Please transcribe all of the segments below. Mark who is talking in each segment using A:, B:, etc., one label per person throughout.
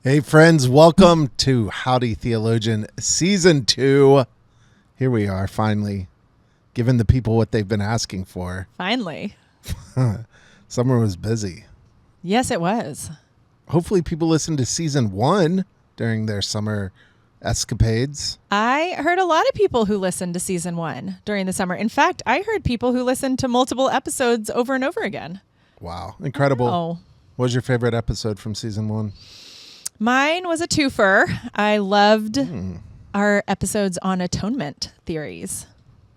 A: Hey friends, welcome to Howdy Theologian Season 2. Here we are, finally, giving the people what they've been asking for.
B: Finally.
A: Summer was busy.
B: Yes, it was.
A: Hopefully people listened to Season 1 during their summer escapades.
B: I heard a lot of people who listened to Season 1 during the summer. In fact, I heard people who listened to multiple episodes over and over again.
A: Wow, incredible.
B: Oh.
A: What was your favorite episode from Season 1?
B: Mine was a twofer. I loved our episodes on atonement theories.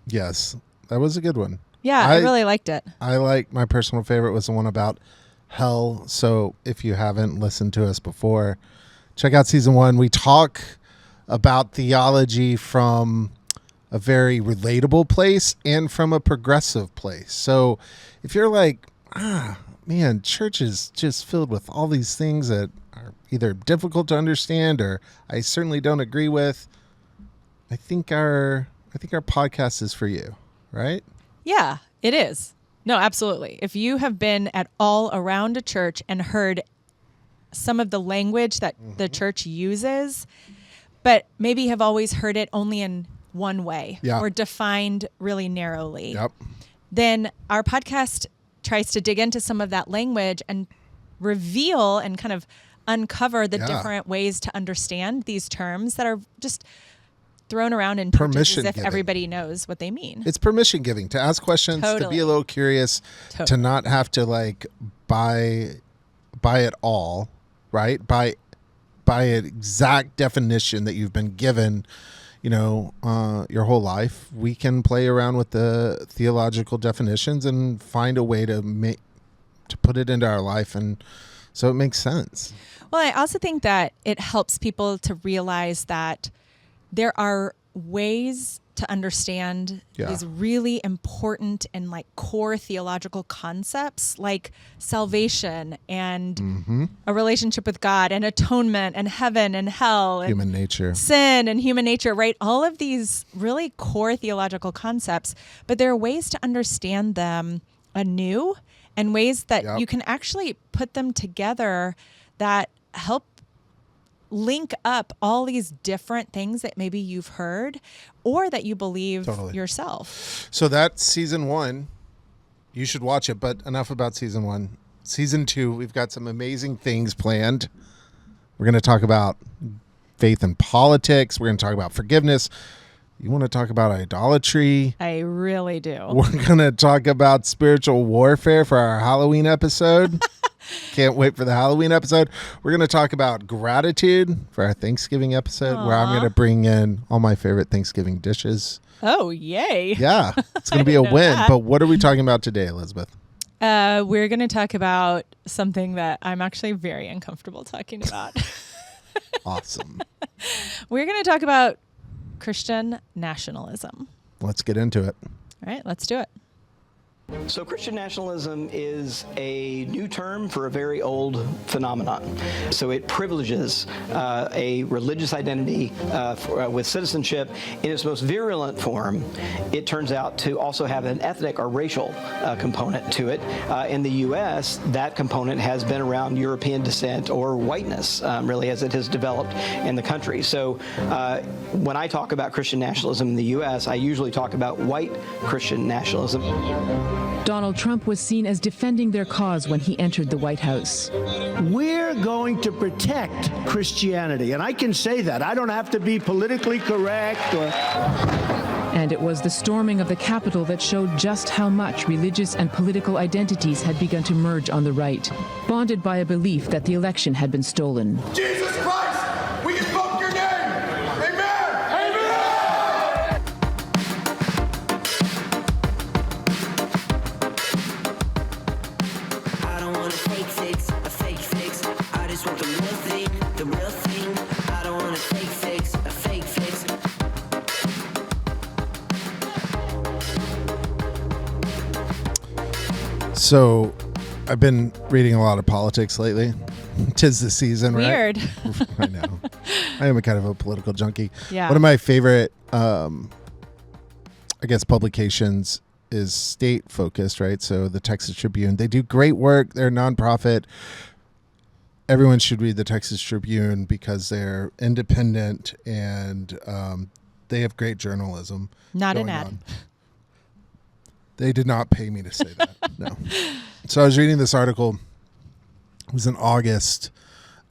A: Yes, that was a good one.
B: Yeah, I really liked it.
A: My personal favorite was the one about hell. So if you haven't listened to us before, check out Season 1. We talk about theology from a very relatable place and from a progressive place. So if you're like, man, church is just filled with all these things that are either difficult to understand or I certainly don't agree with, I think our podcast is for you, right?
B: Yeah, it is. No, absolutely. If you have been at all around a church and heard some of the language that the church uses, but maybe have always heard it only in one way or defined really narrowly, then our podcast tries to dig into some of that language and reveal and kind of uncover the different ways to understand these terms that are just thrown around in churches as if everybody knows what they mean.
A: It's permission giving to ask questions, to be a little curious, to not have to like buy it all, right? By an exact definition that you've been given, your whole life. We can play around with the theological definitions and find a way to put it into our life, and so it makes sense.
B: Well, I also think that it helps people to realize that there are ways to understand these really important and like core theological concepts like salvation and a relationship with God and atonement and heaven and hell and
A: human nature,
B: sin and human nature, right? All of these really core theological concepts, but there are ways to understand them anew and ways that you can actually put them together that help link up all these different things that maybe you've heard or that you believe yourself.
A: So that's Season 1. You should watch it, but enough about Season 1. Season 2, we've got some amazing things planned. We're going to talk about faith and politics. We're going to talk about forgiveness. You want to talk about idolatry?
B: I really do.
A: We're going to talk about spiritual warfare for our Halloween episode. Can't wait for the Halloween episode. We're going to talk about gratitude for our Thanksgiving episode, where I'm going to bring in all my favorite Thanksgiving dishes.
B: Oh, yay.
A: Yeah, it's going to be a win. But what are we talking about today, Elizabeth?
B: We're going to talk about something that I'm actually very uncomfortable talking about.
A: Awesome.
B: We're going to talk about Christian nationalism.
A: Let's get into it.
B: All right, let's do it.
C: So Christian nationalism is a new term for a very old phenomenon. So it privileges a religious identity with citizenship. In its most virulent form, it turns out to also have an ethnic or racial component to it. In the U.S., that component has been around European descent or whiteness, really, as it has developed in the country. So when I talk about Christian nationalism in the U.S., I usually talk about white Christian nationalism.
D: Donald Trump was seen as defending their cause when he entered the White House.
E: We're going to protect Christianity, and I can say that. I don't have to be politically correct or...
D: And it was the storming of the Capitol that showed just how much religious and political identities had begun to merge on the right, bonded by a belief that the election had been stolen.
F: Jesus Christ, we invoke your name! Amen! Amen!
G: I don't want a fake fix. I just want the real thing. I don't want a fake fix.
A: So I've been reading a lot of politics lately. 'Tis the season, right?
B: Weird.
A: I know. I am a kind of a political junkie.
B: Yeah.
A: One of my favorite, publications is state focused, right? So the Texas Tribune, they do great work. They're a nonprofit. everyone should read the Texas Tribune because they're independent and they have great journalism.
B: Not an
A: going
B: ad.
A: on. They did not pay me to say that. No. So I was reading this article. It was in August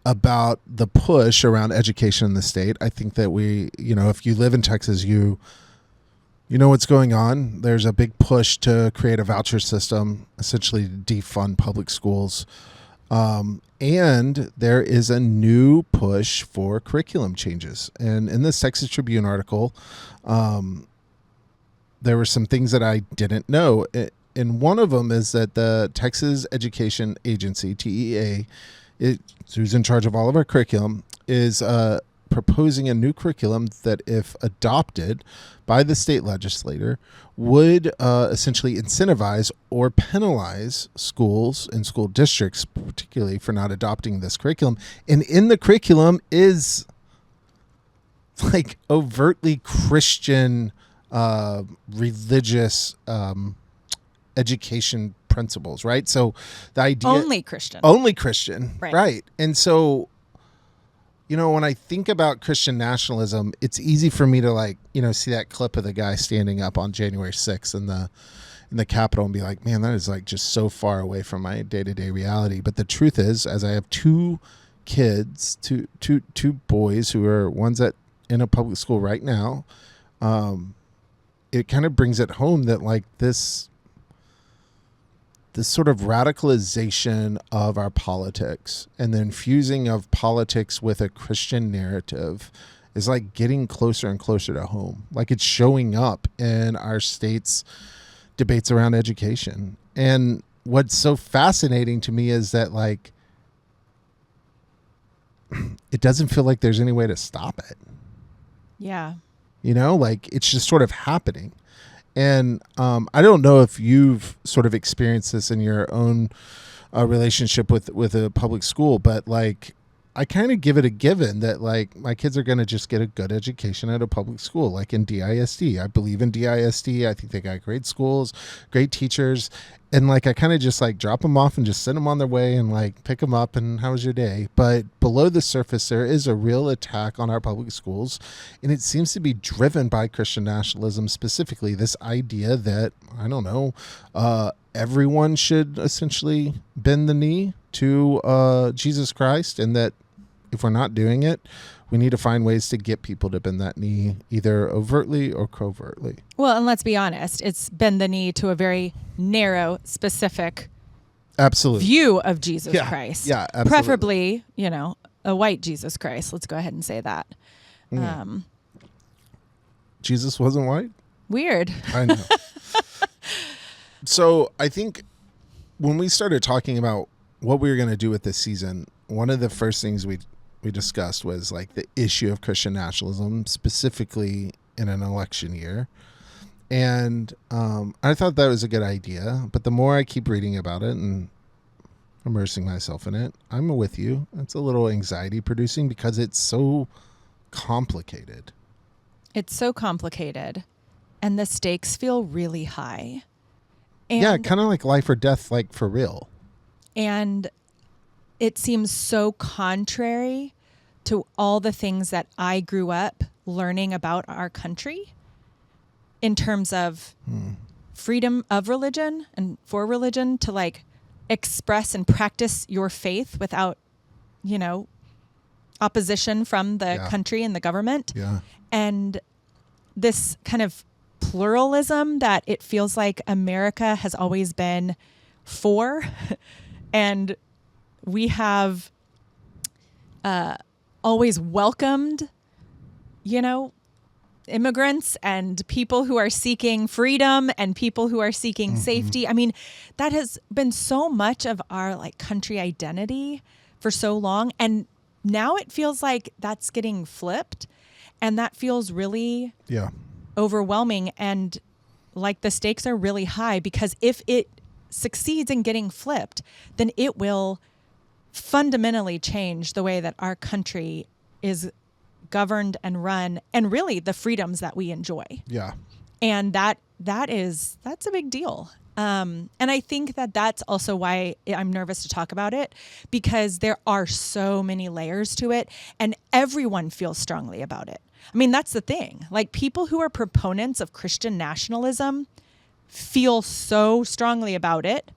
A: about the push around education in the state. I think that if you live in Texas, you know what's going on. There's a big push to create a voucher system, essentially to defund public schools. And there is a new push for curriculum changes. And in this Texas Tribune article, there were some things that I didn't know. And one of them is that the Texas Education Agency, TEA, who's in charge of all of our curriculum, is proposing a new curriculum that, if adopted by the state legislature, would essentially incentivize or penalize schools and school districts, particularly for not adopting this curriculum. And in the curriculum is like overtly Christian religious education principles, right? So the idea
B: Only Christian.
A: Right. And so, when I think about Christian nationalism, it's easy for me to see that clip of the guy standing up on January 6th in the Capitol and be like, man, that is just so far away from my day-to-day reality. But the truth is, as I have two kids, two boys who are one's in a public school right now, it kind of brings it home that this sort of radicalization of our politics and the infusing of politics with a Christian narrative is getting closer and closer to home. It's showing up in our state's debates around education. And what's so fascinating to me is that it doesn't feel like there's any way to stop it.
B: Yeah.
A: It's just sort of happening. And I don't know if you've sort of experienced this in your own relationship with a public school, but I kind of give it a given that my kids are going to just get a good education at a public school, in DISD. I believe in DISD. I think they got great schools, great teachers. And I kind of just drop them off and just send them on their way and pick them up and how was your day? But below the surface, there is a real attack on our public schools. And it seems to be driven by Christian nationalism, specifically this idea that, everyone should essentially bend the knee to Jesus Christ, and that if we're not doing it, we need to find ways to get people to bend that knee, either overtly or covertly.
B: Well, and let's be honest, it's bend the knee to a very narrow, specific view of Jesus Christ.
A: Yeah, absolutely.
B: Preferably, a white Jesus Christ. Let's go ahead and say that.
A: Jesus wasn't white?
B: Weird.
A: I know. So I think when we started talking about what we were going to do with this season, one of the first things we discussed was the issue of Christian nationalism, specifically in an election year. And I thought that was a good idea. But the more I keep reading about it and immersing myself in it, I'm with you. It's a little anxiety producing because it's so complicated.
B: It's so complicated. And the stakes feel really high. And
A: yeah, kind of like life or death, for real.
B: And it seems so contrary to all the things that I grew up learning about our country in terms of freedom of religion and for religion to express and practice your faith without, opposition from the country and the government.
A: Yeah.
B: And this kind of pluralism that it feels like America has always been for. And we have always welcomed, immigrants and people who are seeking freedom and people who are seeking safety. I mean, that has been so much of our country identity for so long. And now it feels like that's getting flipped. And that feels really overwhelming. And the stakes are really high because if it succeeds in getting flipped, then it will fundamentally change the way that our country is governed and run, and really the freedoms that we enjoy.
A: Yeah.
B: And that's a big deal. And I think that that's also why I'm nervous to talk about it, because there are so many layers to it and everyone feels strongly about it. I mean, that's the thing. Like, people who are proponents of Christian nationalism feel so strongly about it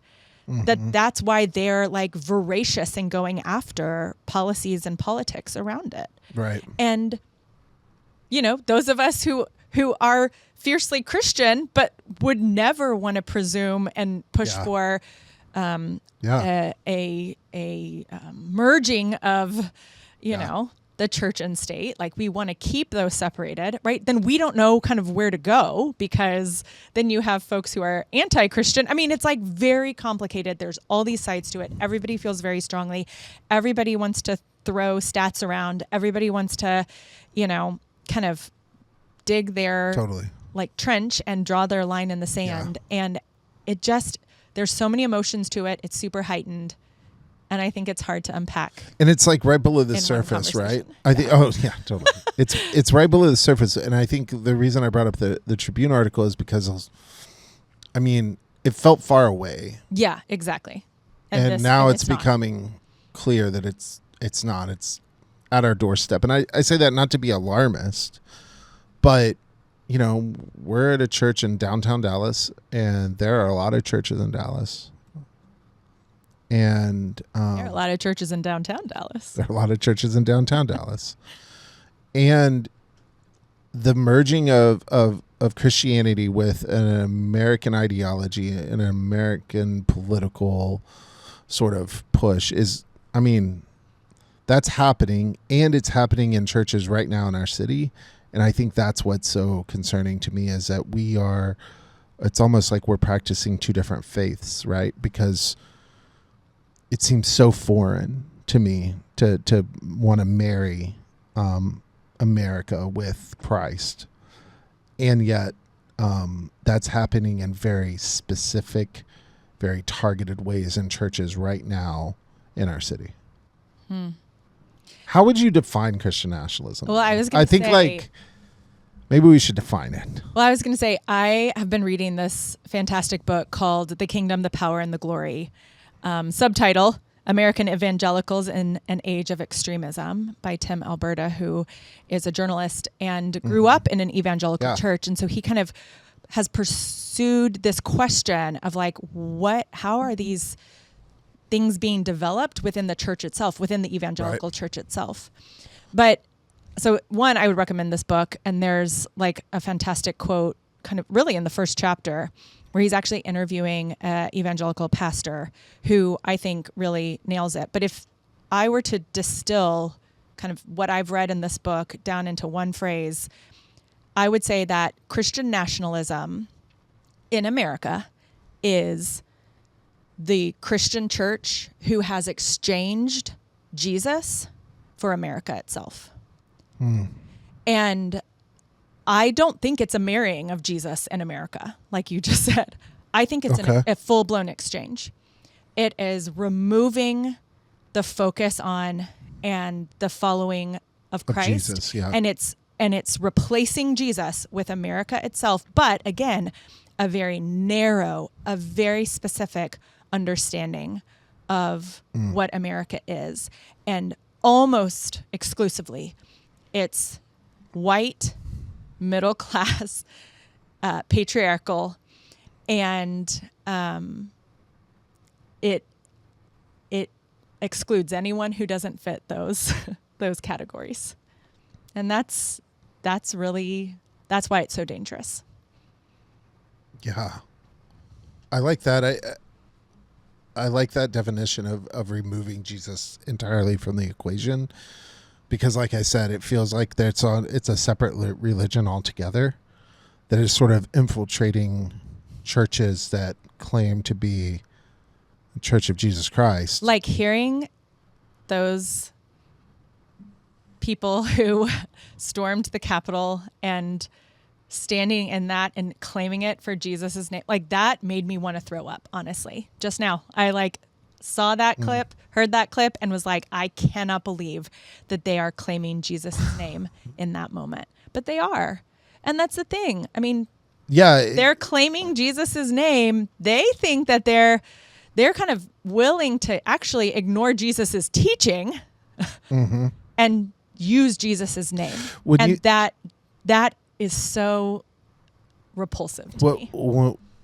B: that's why they're like voracious in going after policies and politics around it.
A: Right.
B: And, you know, those of us who are fiercely Christian, but would never want to presume and push for a merging of, you know, the church and state. Like, we want to keep those separated, right? Then we don't know kind of where to go, because then you have folks who are anti-Christian. I mean, it's like very complicated. There's all these sides to it. Everybody feels very strongly. Everybody wants to throw stats around. Everybody wants to, you know, kind of dig their like trench and draw their line in the sand. And it just, there's so many emotions to it. It's super heightened. And I think it's hard to unpack.
A: And it's like right below the surface, right? I think. Oh yeah, totally. It's right below the surface. And I think the reason I brought up the Tribune article is because, I mean, it felt far away.
B: Yeah, exactly.
A: And now it's becoming clear that it's not. It's at our doorstep. And I say that not to be alarmist, but, you know, we're at a church in downtown Dallas, and there are a lot of churches in Dallas. And
B: there are a lot of churches in downtown Dallas.
A: There are a lot of churches in downtown Dallas. And the merging of Christianity with an American ideology, an American political sort of push is, I mean, that's happening, and it's happening in churches right now in our city. And I think that's what's so concerning to me, is that it's almost like we're practicing two different faiths, right? Because it seems so foreign to me to want to marry America with Christ. And yet that's happening in very specific, very targeted ways in churches right now in our city. How would you define Christian nationalism?
B: Well, I think
A: like maybe we should define it.
B: Well, I was going to say, I have been reading this fantastic book called The Kingdom, the Power, and the Glory. Subtitle, American Evangelicals in an Age of Extremism, by Tim Alberta, who is a journalist and grew up in an evangelical church. And so he kind of has pursued this question of like, how are these things being developed within the church itself, within the evangelical church itself? But so one, I would recommend this book. And there's like a fantastic quote kind of really in the first chapter, where he's actually interviewing an evangelical pastor who I think really nails it. But if I were to distill kind of what I've read in this book down into one phrase, I would say that Christian nationalism in America is the Christian church who has exchanged Jesus for America itself. And I don't think it's a marrying of Jesus and America, like you just said. I think it's a full-blown exchange. It is removing the focus on and the following of Christ,
A: Jesus,
B: and it's replacing Jesus with America itself. But again, a very narrow, a very specific understanding of what America is, and almost exclusively, it's white, middle class, patriarchal, and it excludes anyone who doesn't fit those categories, and that's why it's so dangerous.
A: Yeah, I like that. I like that definition of removing Jesus entirely from the equation. Because, like I said, it feels like it's a separate religion altogether that is sort of infiltrating churches that claim to be the Church of Jesus Christ.
B: Like hearing those people who stormed the Capitol and standing in that and claiming it for Jesus' name, like that made me want to throw up, honestly. Just now, I saw that clip, heard that clip, and was like, I cannot believe that they are claiming Jesus' name in that moment. But they are. And that's the thing. I mean,
A: Yeah.
B: They're claiming Jesus's name. They think that they're kind of willing to actually ignore Jesus's teaching and use Jesus's name. That is so repulsive to me.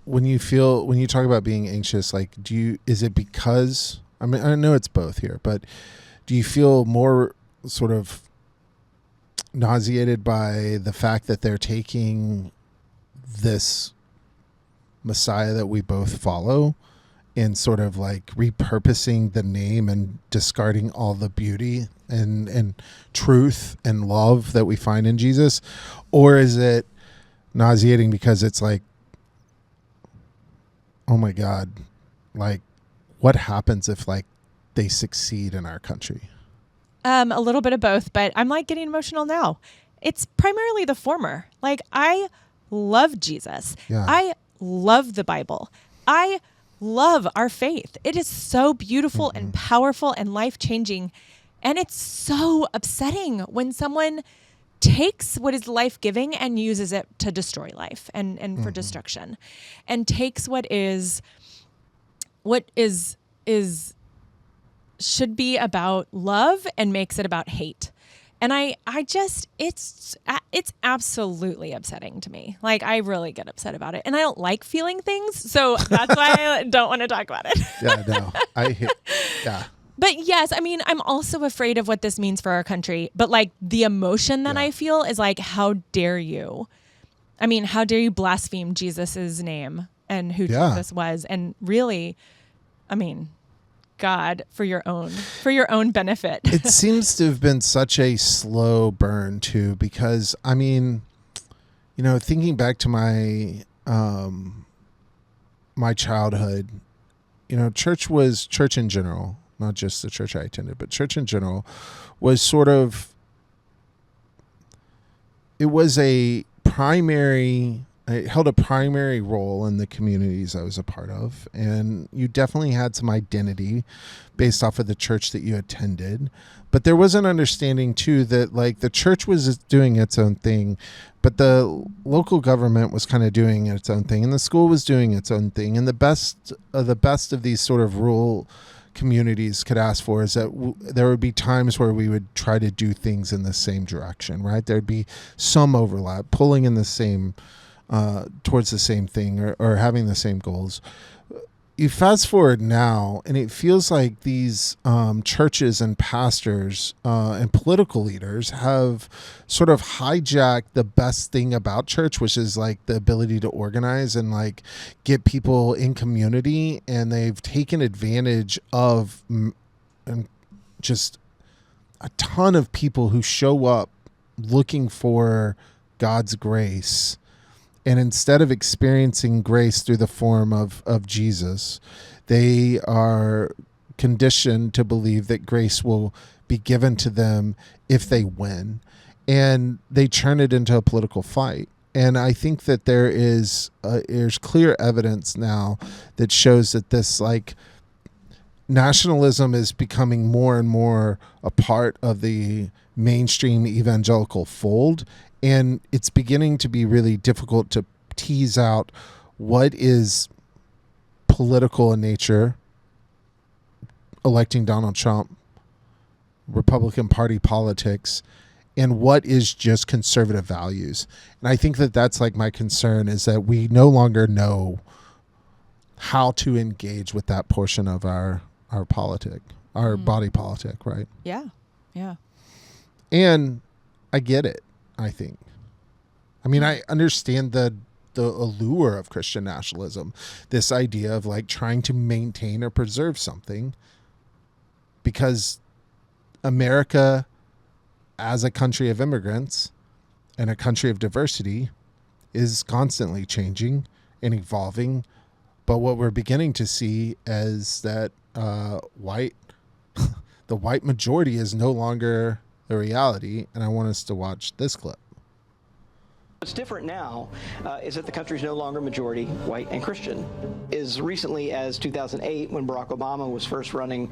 A: When you talk about being anxious, like, is it because, I mean, I know it's both here, but do you feel more sort of nauseated by the fact that they're taking this Messiah that we both follow and sort of like repurposing the name and discarding all the beauty and truth and love that we find in Jesus? Or is it nauseating because it's like, oh my God, like, what happens if like they succeed in our country?
B: A little bit of both, but I'm like getting emotional now. It's primarily the former. Like, I love Jesus.
A: Yeah.
B: I love the Bible. I love our faith. It is so beautiful and powerful and life-changing. And it's so upsetting when someone takes what is life-giving and uses it to destroy life and for destruction, and takes what is should be about love and makes it about hate. And I just, it's absolutely upsetting to me. Like, I really get upset about it, and I don't like feeling things. So that's why I don't want to talk about it.
A: Yeah, no, yeah.
B: But yes, I mean, I'm also afraid of what this means for our country. But like, the emotion that I feel is like, how dare you? I mean, how dare you blaspheme Jesus's name and who Jesus was? And really, I mean, God, for your own benefit.
A: It seems to have been such a slow burn too, because I mean, you know, thinking back to my my childhood, you know, church in general, not just the church I attended, but church in general was sort of, it held a primary role in the communities I was a part of. And you definitely had some identity based off of the church that you attended. But there was an understanding too that like the church was doing its own thing, but the local government was kind of doing its own thing, and the school was doing its own thing. And the best of these sort of rural communities could ask for is that there would be times where we would try to do things in the same direction, right? There'd be some overlap, pulling in the same towards the same thing, or having the same goals. You fast forward now, and it feels like these churches and pastors and political leaders have sort of hijacked the best thing about church, which is like the ability to organize and like get people in community. And they've taken advantage of just a ton of people who show up looking for God's grace. And instead of experiencing grace through the form of Jesus, they are conditioned to believe that grace will be given to them if they win. And they turn it into a political fight. And I think that there's clear evidence now that shows that this like nationalism is becoming more and more a part of the mainstream evangelical fold. And it's beginning to be really difficult to tease out what is political in nature, electing Donald Trump, Republican Party politics, and what is just conservative values. And I think that that's like my concern, is that we no longer know how to engage with that portion of our politic, our body politic, right?
B: Yeah. Yeah.
A: And I get it. I think. I mean, I understand the allure of Christian nationalism, this idea of like trying to maintain or preserve something, because America, as a country of immigrants and a country of diversity, is constantly changing and evolving. But what we're beginning to see is that the white majority is no longer the reality. And I want us to watch this clip.
C: What's different now is that the country is no longer majority white and Christian. As recently as 2008, when Barack Obama was first running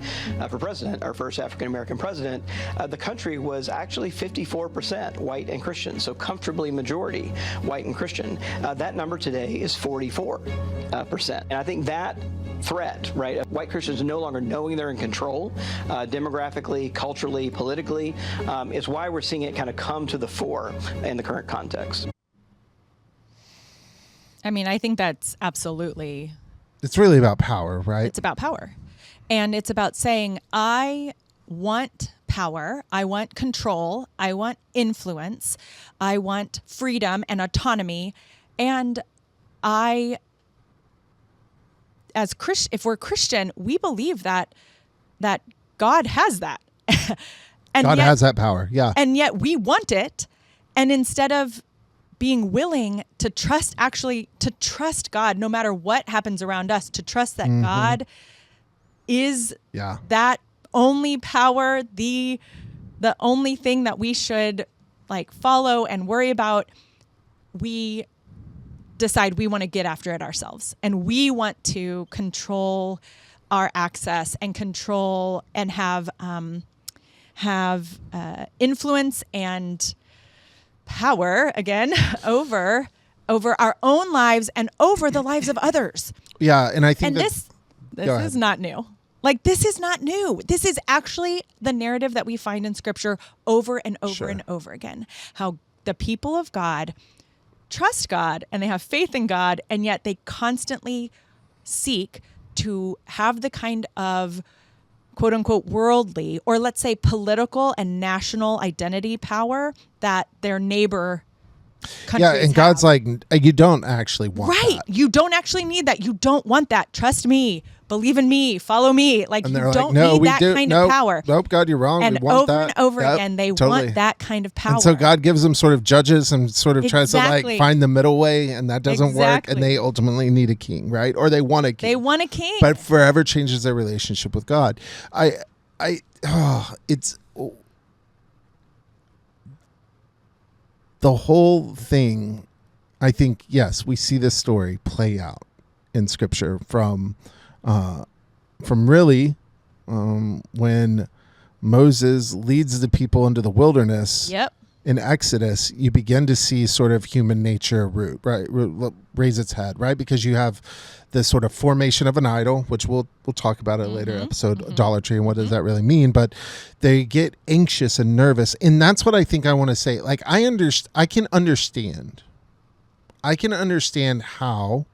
C: for president, our first African-American president, the country was actually 54% white and Christian, so comfortably majority white and Christian. That number today is 44%. And I think that threat, right, white Christians no longer knowing they're in control, demographically, culturally, politically, is why we're seeing it kind of come to the fore in the current context.
B: I mean, I think that's absolutely.
A: It's really about power, right?
B: It's about power. And it's about saying, I want power, I want control, I want influence, I want freedom and autonomy. And if we're Christian, we believe that God has that. And
A: God has that power, yeah.
B: And yet we want it. And instead of being willing to trust God, no matter what happens around us, to trust that God is that only power, the only thing that we should like follow and worry about, we decide we want to get after it ourselves. And we want to control our access and control and have influence and power again over our own lives and over the lives of others.
A: Yeah, and I think
B: and this is not new. Like, this is not new. This is actually the narrative that we find in Scripture over and over and over again. How the people of God trust God and they have faith in God, and yet they constantly seek to have the kind of quote unquote worldly, or let's say political and national identity power that their neighbor countries
A: and God's like, you don't actually want that.
B: You don't actually need that. You don't want that. Trust me. Believe in me. Follow me. Like, you don't need that kind of power.
A: Nope, God, you're wrong.
B: And
A: we want
B: over
A: that.
B: and over again, they want that kind of power.
A: And so God gives them sort of judges and sort of tries to like find the middle way, and that doesn't work. And they ultimately need a king, right? Or they want a king.
B: They want a king.
A: But forever changes their relationship with God. It's the whole thing. I think, yes, we see this story play out in Scripture from really when Moses leads the people into the wilderness.
B: Yep.
A: In Exodus, you begin to see sort of human nature raise its head, right? Because you have this sort of formation of an idol, which we'll talk about in a later episode, idolatry, and what does that really mean? But they get anxious and nervous, and that's what I think I want to say. Like, I can understand how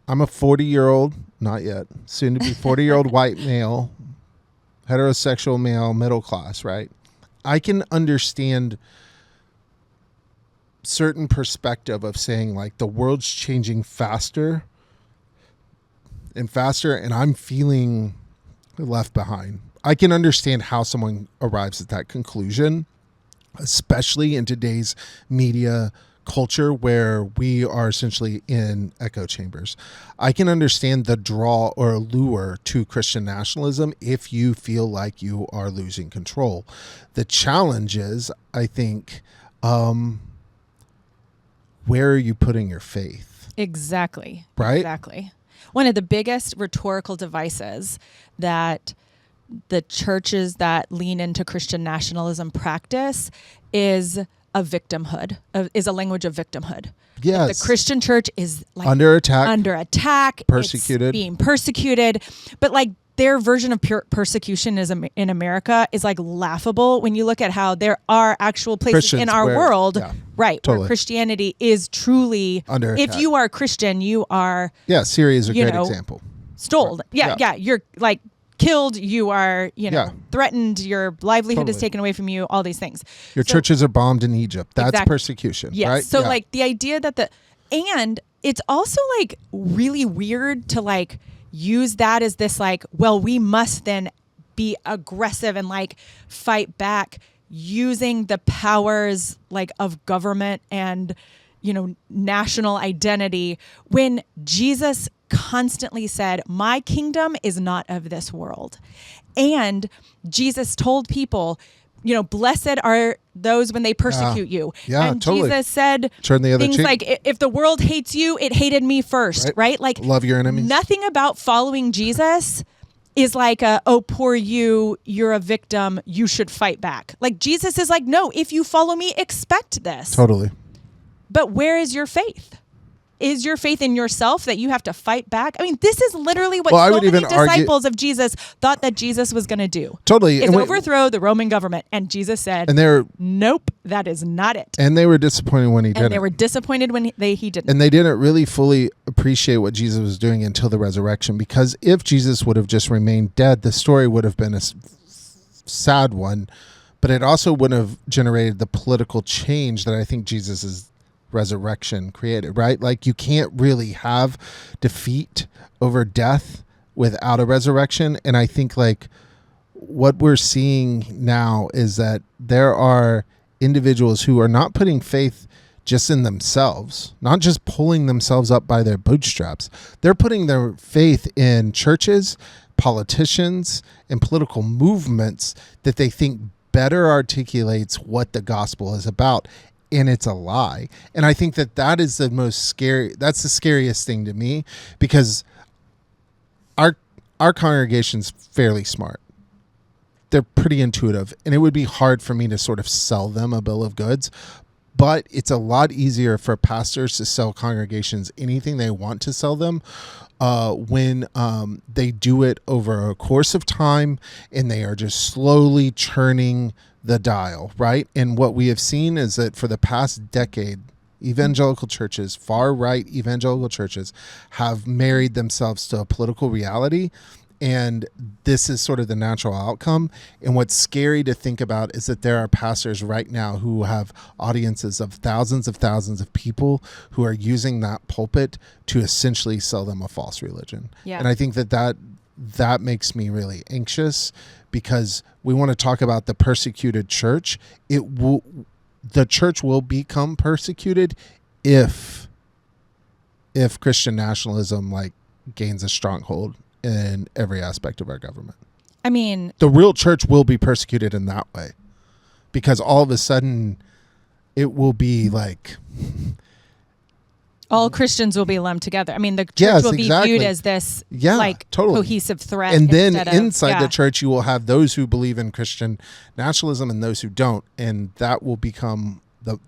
A: I'm a 40-year-old, not yet, soon to be 40-year-old white male, heterosexual male, middle class, right? I can understand certain perspective of saying, like, the world's changing faster and faster, and I'm feeling left behind. I can understand how someone arrives at that conclusion, especially in today's media culture where we are essentially in echo chambers. I can understand the draw or allure to Christian nationalism if you feel like you are losing control. The challenge is, I think, where are you putting your faith?
B: Exactly.
A: Right?
B: Exactly. One of the biggest rhetorical devices that the churches that lean into Christian nationalism practice is a victimhood, is a language of victimhood.
A: Yes.
B: Like, the Christian church is like
A: under attack,
B: persecuted, being persecuted, but like their version of persecution is in America is like laughable when you look at how there are actual places
A: Christians
B: in our world, right,
A: totally.
B: where Christianity is truly
A: under attack.
B: If you are Christian, you are
A: Syria is a great example.
B: Stole. Yeah, you're like killed, you are, threatened, your livelihood is taken away from you, all these things.
A: Your churches are bombed in Egypt. That's persecution,
B: yes.
A: right?
B: So like the idea that and it's also like really weird to like use that as this like, well, we must then be aggressive and like fight back using the powers like of government and, national identity, when Jesus constantly said, my kingdom is not of this world. And Jesus told people, blessed are those when they persecute you.
A: Yeah,
B: and
A: totally.
B: Jesus said
A: Turn the other
B: things
A: cheek.
B: like, if the world hates you, it hated me first, right? Like,
A: love your enemies.
B: Nothing about following Jesus is like, oh, poor you, you're a victim, you should fight back. Like, Jesus is like, no, if you follow me, expect this.
A: Totally.
B: But where is your faith? Is your faith in yourself that you have to fight back? I mean, this is literally what so many disciples of Jesus thought that Jesus was going to do.
A: Totally.
B: Is overthrow the Roman government. And Jesus said, nope, that is not it.
A: And they were disappointed when he didn't.
B: And they were disappointed when he didn't.
A: And they didn't really fully appreciate what Jesus was doing until the resurrection. Because if Jesus would have just remained dead, the story would have been a sad one. But it also wouldn't have generated the political change that I think Jesus' resurrection created, right? Like, you can't really have defeat over death without a resurrection. And I think like what we're seeing now is that there are individuals who are not putting faith just in themselves, not just pulling themselves up by their bootstraps. They're putting their faith in churches, politicians, and political movements that they think better articulates what the gospel is about. And it's a lie. And I think that is the most scary. That's the scariest thing to me, because our congregation's fairly smart. They're pretty intuitive, and it would be hard for me to sort of sell them a bill of goods. But it's a lot easier for pastors to sell congregations anything they want to sell them when they do it over a course of time and they are just slowly churning the dial, right? And what we have seen is that for the past decade, evangelical churches, far-right evangelical churches, have married themselves to a political reality. And this is sort of the natural outcome. And what's scary to think about is that there are pastors right now who have audiences of thousands of people who are using that pulpit to essentially sell them a false religion.
B: Yeah.
A: And I think that makes me really anxious, because we want to talk about the persecuted church. The church will become persecuted if Christian nationalism gains a stronghold in every aspect of our government.
B: I mean,
A: the real church will be persecuted in that way, because all of a sudden it will be like
B: all Christians will be lumped together. I mean, the church will be viewed as this cohesive threat.
A: And then inside the church, you will have those who believe in Christian nationalism and those who don't. And that will become the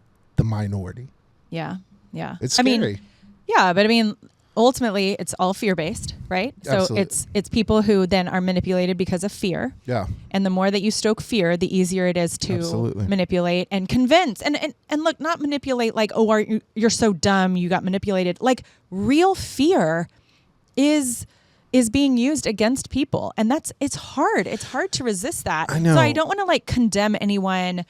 A: minority.
B: Yeah. Yeah.
A: It's scary.
B: But I mean, ultimately it's all fear-based, right?
A: Absolutely.
B: So it's people who then are manipulated because of fear.
A: Yeah.
B: And the more that you stoke fear, the easier it is to manipulate and convince. And look, not manipulate like, oh, you're so dumb, you got manipulated. Like, real fear is being used against people. And it's hard. It's hard to resist that.
A: I know.
B: So I don't want to condemn anyone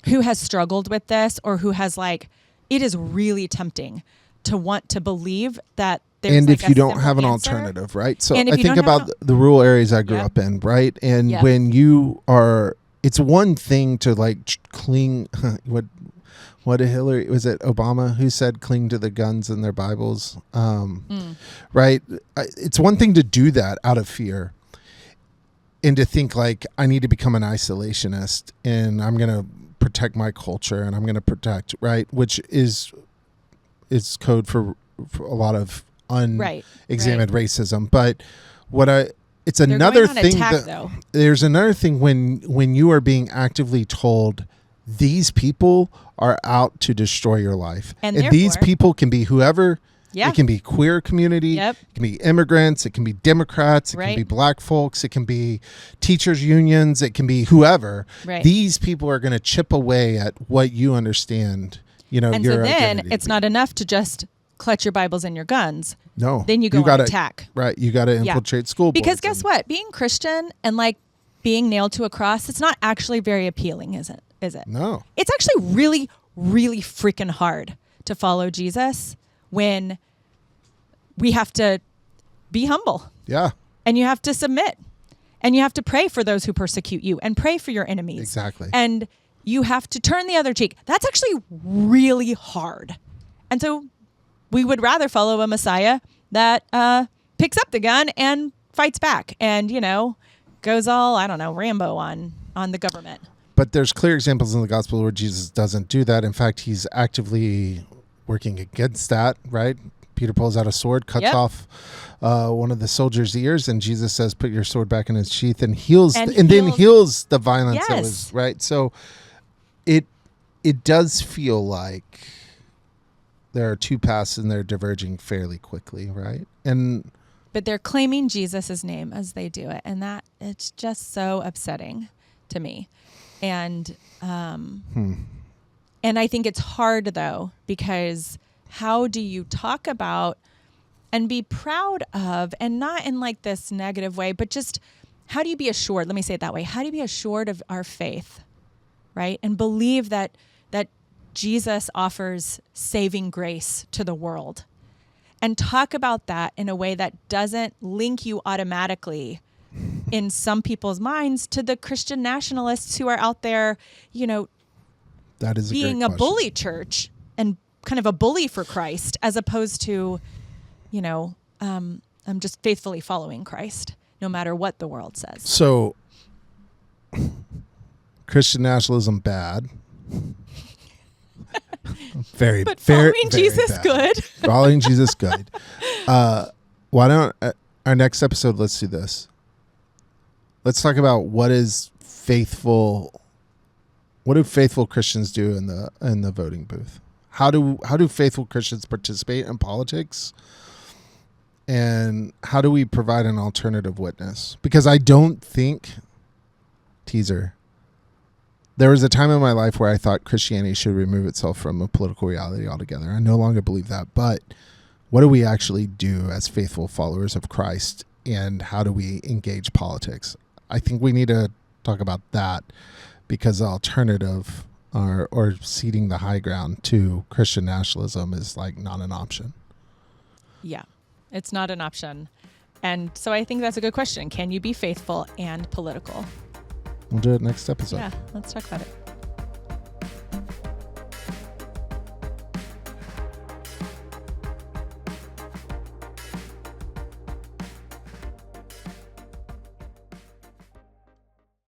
B: who has struggled with this, or who has it is really tempting to want to believe that there's
A: and if you don't have an
B: answer.
A: alternative, right? So I think about the rural areas I grew up in, right? And when you are, it's one thing to cling. What did Hillary, was it Obama who said cling to the guns in their Bibles? Right? It's one thing to do that out of fear, and to think I need to become an isolationist and I'm going to protect my culture and I'm going to protect, right? Which is code for a lot of unexamined racism. But it's another thing there's another thing when you are being actively told these people are out to destroy your life, and these people can be whoever. It can be queer community, it can be immigrants, it can be Democrats, it can be black folks, it can be teachers unions, it can be whoever. These people are going to chip away at what you understand.
B: And so then it's not enough to just clutch your Bibles and your guns.
A: No.
B: Then you go on attack.
A: Right. You got to infiltrate school boards.
B: Because guess what? Being Christian and being nailed to a cross, it's not actually very appealing, is it?
A: No.
B: It's actually really, really freaking hard to follow Jesus when we have to be humble.
A: Yeah.
B: And you have to submit. And you have to pray for those who persecute you and pray for your enemies.
A: Exactly.
B: And you have to turn the other cheek. That's actually really hard. And so we would rather follow a Messiah that picks up the gun and fights back and, goes all, Rambo on the government.
A: But there's clear examples in the gospel where Jesus doesn't do that. In fact, he's actively working against that, right? Peter pulls out a sword, cuts off one of the soldiers' ears, and Jesus says, put your sword back in its sheath, and then heals the violence that was, right? So it does feel like there are two paths and they're diverging fairly quickly, right?
B: But they're claiming Jesus' name as they do it, and that it's just so upsetting to me. And and I think it's hard though, because how do you talk about and be proud of, and not in like this negative way, but just how do you be assured? Let me say it that way. How do you be assured of our faith, right? And believe that Jesus offers saving grace to the world, and talk about that in a way that doesn't link you automatically in some people's minds to the Christian nationalists who are out there,
A: that is
B: being a bully church and kind of a bully for Christ, as opposed to, I'm just faithfully following Christ, no matter what the world says.
A: So, Christian nationalism bad. Very,
B: but
A: very,
B: following
A: very
B: Jesus
A: bad.
B: good.
A: Following Jesus good. Why don't our next episode? Let's do this. Let's talk about what is faithful. What do faithful Christians do in the voting booth? How do faithful Christians participate in politics? And how do we provide an alternative witness? Because I don't think, teaser, there was a time in my life where I thought Christianity should remove itself from a political reality altogether. I no longer believe that. But what do we actually do as faithful followers of Christ, and how do we engage politics? I think we need to talk about that, because the alternative or ceding the high ground to Christian nationalism is like not an option.
B: Yeah, it's not an option. And so I think that's a good question. Can you be faithful and political?
A: We'll do it next episode.
B: Yeah, let's talk about it.